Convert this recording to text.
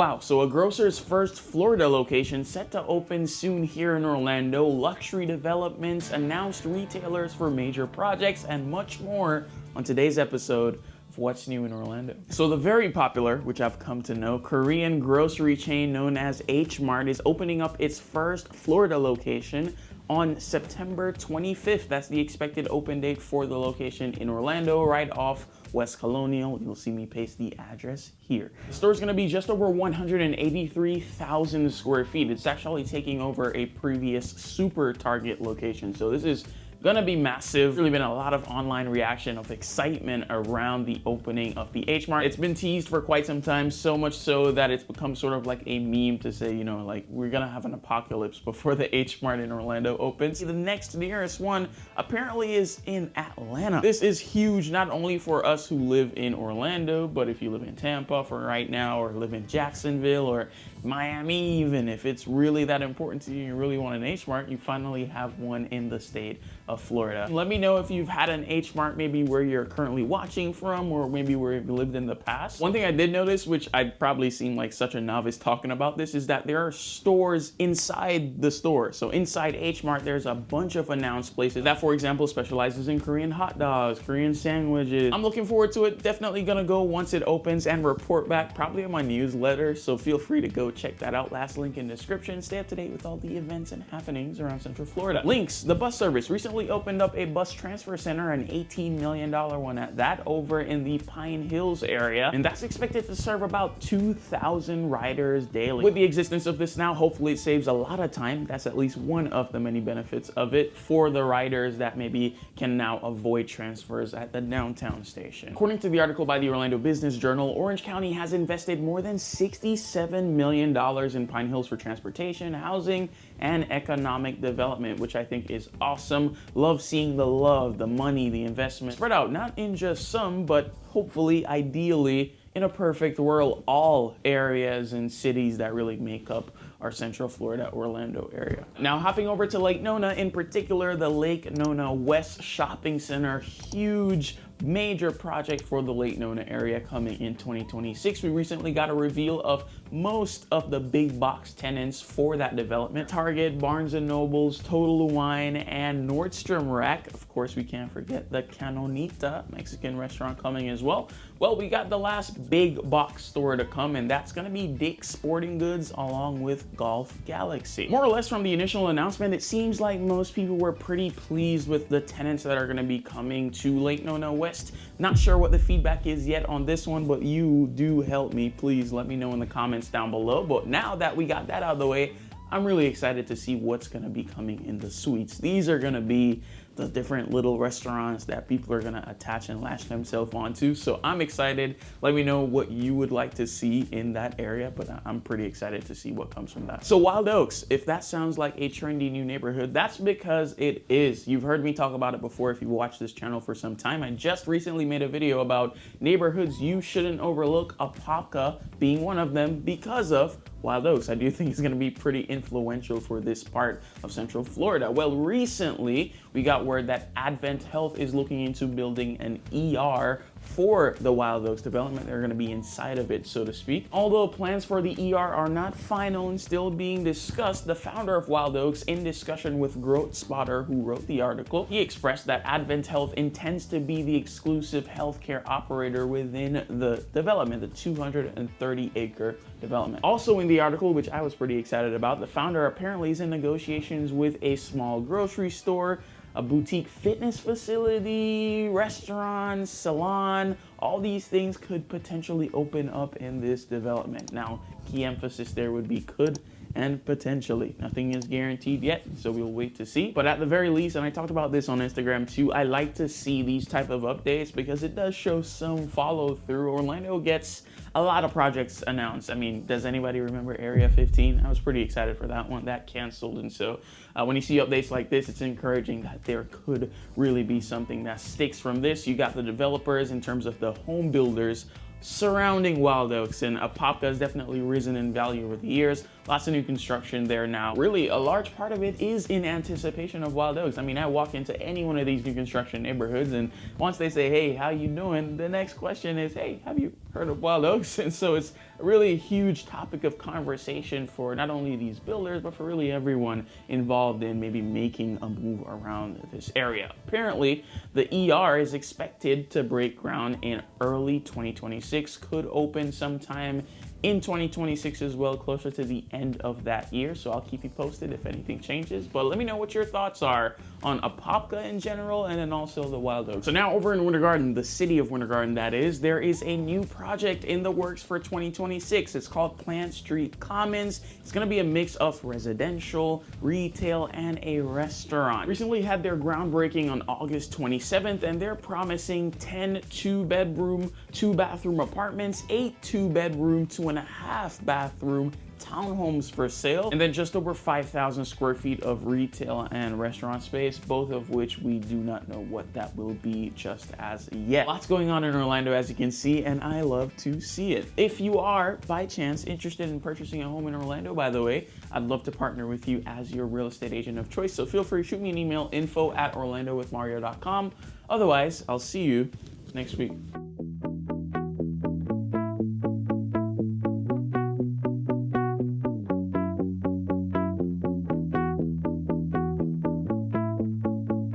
Wow, so a grocer's first Florida location set to open soon here in Orlando, luxury developments, announced retailers for major projects, and much more on today's episode of What's New in Orlando. So the very popular, which I've come to know, Korean grocery chain known as H-Mart is opening up its first Florida location on September 25th. That's the expected open date for the location in Orlando, right off West Colonial. You'll see me paste the address here. The store is going to be just over 183,000 square feet. It's actually taking over a previous Super Target location. So this is gonna be massive. Really been a lot of online reaction of excitement around the opening of the H-Mart. It's been teased for quite some time, so much so that it's become sort of like a meme to say, you know, like we're gonna have an apocalypse before the H-Mart in Orlando opens. The next nearest one apparently is in Atlanta. This is huge, not only for us who live in Orlando, but if you live in Tampa for right now, or live in Jacksonville or Miami, even if it's really that important to you, you really want an H-Mart, you finally have one in the state of Florida. Let me know if you've had an H-Mart, maybe where you're currently watching from, or maybe where you've lived in the past. One thing I did notice, which I'd probably seem like such a novice talking about this, is that there are stores inside the store. So inside H-Mart, there's a bunch of announced places that, for example, specializes in Korean hot dogs, Korean sandwiches. I'm looking forward to it. Definitely gonna go once it opens and report back, probably in my newsletter. So feel free to go check that out. Last link in description. Stay up to date with all the events and happenings around Central Florida. Lynx, the bus service, recently opened up a bus transfer center, an $18 million one at that, over in the Pine Hills area. And that's expected to serve about 2,000 riders daily. With the existence of this now, hopefully it saves a lot of time. That's at least one of the many benefits of it for the riders that maybe can now avoid transfers at the downtown station. According to the article by the Orlando Business Journal, Orange County has invested more than $67 million in Pine Hills for transportation, housing, and economic development, which I think is awesome. Love seeing the love, the money, the investment spread out, not in just some, but hopefully, ideally, in a perfect world, all areas and cities that really make up our Central Florida, Orlando area. Now, hopping over to Lake Nona, in particular, the Lake Nona West Shopping Center, huge major project for the Lake Nona area coming in 2026. We recently got a reveal of most of the big box tenants for that development. Target, Barnes & Nobles, Total Wine, and Nordstrom Rack. Of course, we can't forget the Canonita Mexican restaurant coming as well. Well, we got the last big box store to come, and that's gonna be Dick's Sporting Goods along with Golf Galaxy. More or less from the initial announcement, it seems like most people were pretty pleased with the tenants that are gonna be coming to Lake Nona West. Not sure what the feedback is yet on this one, but you do help me. Please let me know in the comments down below. But now that we got that out of the way, I'm really excited to see what's gonna be coming in the suites. These are gonna be the different little restaurants that people are gonna attach and latch themselves onto. So I'm excited. Let me know what you would like to see in that area, but I'm pretty excited to see what comes from that. So Wyld Oaks, if that sounds like a trendy new neighborhood, that's because it is. You've heard me talk about it before if you've watched this channel for some time. I just recently made a video about neighborhoods you shouldn't overlook, Apopka being one of them because of Wyld Oaks. I do think it's going to be pretty influential for this part of Central Florida. Well, recently we got word that Advent Health is looking into building an ER for the Wyld Oaks development. They're going to be inside of it, so to speak. Although plans for the ER are not final and still being discussed, the founder of Wyld Oaks, in discussion with Growth Spotter, who wrote the article, he expressed that Advent Health intends to be the exclusive healthcare operator within the development, the 230-acre development. Also in the article, which I was pretty excited about, the founder apparently is in negotiations with a small grocery store, a boutique fitness facility, restaurant, salon. All these things could potentially open up in this development. Now, key emphasis there would be could and potentially. Nothing is guaranteed yet, so we'll wait to see. But at the very least, and I talked about this on Instagram too, I like to see these type of updates because it does show some follow through. Orlando gets a lot of projects announced. I mean, does anybody remember Area 15? I was pretty excited for that one. That canceled, and so when you see updates like this, it's encouraging that there could really be something that sticks from this. You got the developers in terms of the home builders surrounding Wyld Oaks, and Apopka has definitely risen in value over the years. Lots of new construction there now. Really, a large part of it is in anticipation of Wyld Oaks. I mean, I walk into any one of these new construction neighborhoods, and once they say, hey, how you doing? The next question is, hey, have you heard of Wyld Oaks? And so it's a really huge topic of conversation for not only these builders, but for really everyone involved in maybe making a move around this area. Apparently, the ER is expected to break ground in early 2026, could open sometime in 2026 as well, closer to the end of that year. So I'll keep you posted if anything changes, but let me know what your thoughts are on Apopka in general, and then also the Wyld Oaks. So now over in Winter Garden, the city of Winter Garden that is, there is a new project in the works for 2026. It's called Plant Street Commons. It's gonna be a mix of residential, retail, and a restaurant. Recently had their groundbreaking on August 27th, and they're promising 10 2-bedroom, 2-bathroom apartments, 8 2-bedroom, 2.5-bathroom townhomes for sale, and then just over 5,000 square feet of retail and restaurant space, both of which we do not know what that will be just as yet. Lots going on in Orlando, as you can see, and I love to see it. If you are, by chance, interested in purchasing a home in Orlando, by the way, I'd love to partner with you as your real estate agent of choice, so feel free to shoot me an email, info@orlandowithmario.com. Otherwise, I'll see you next week.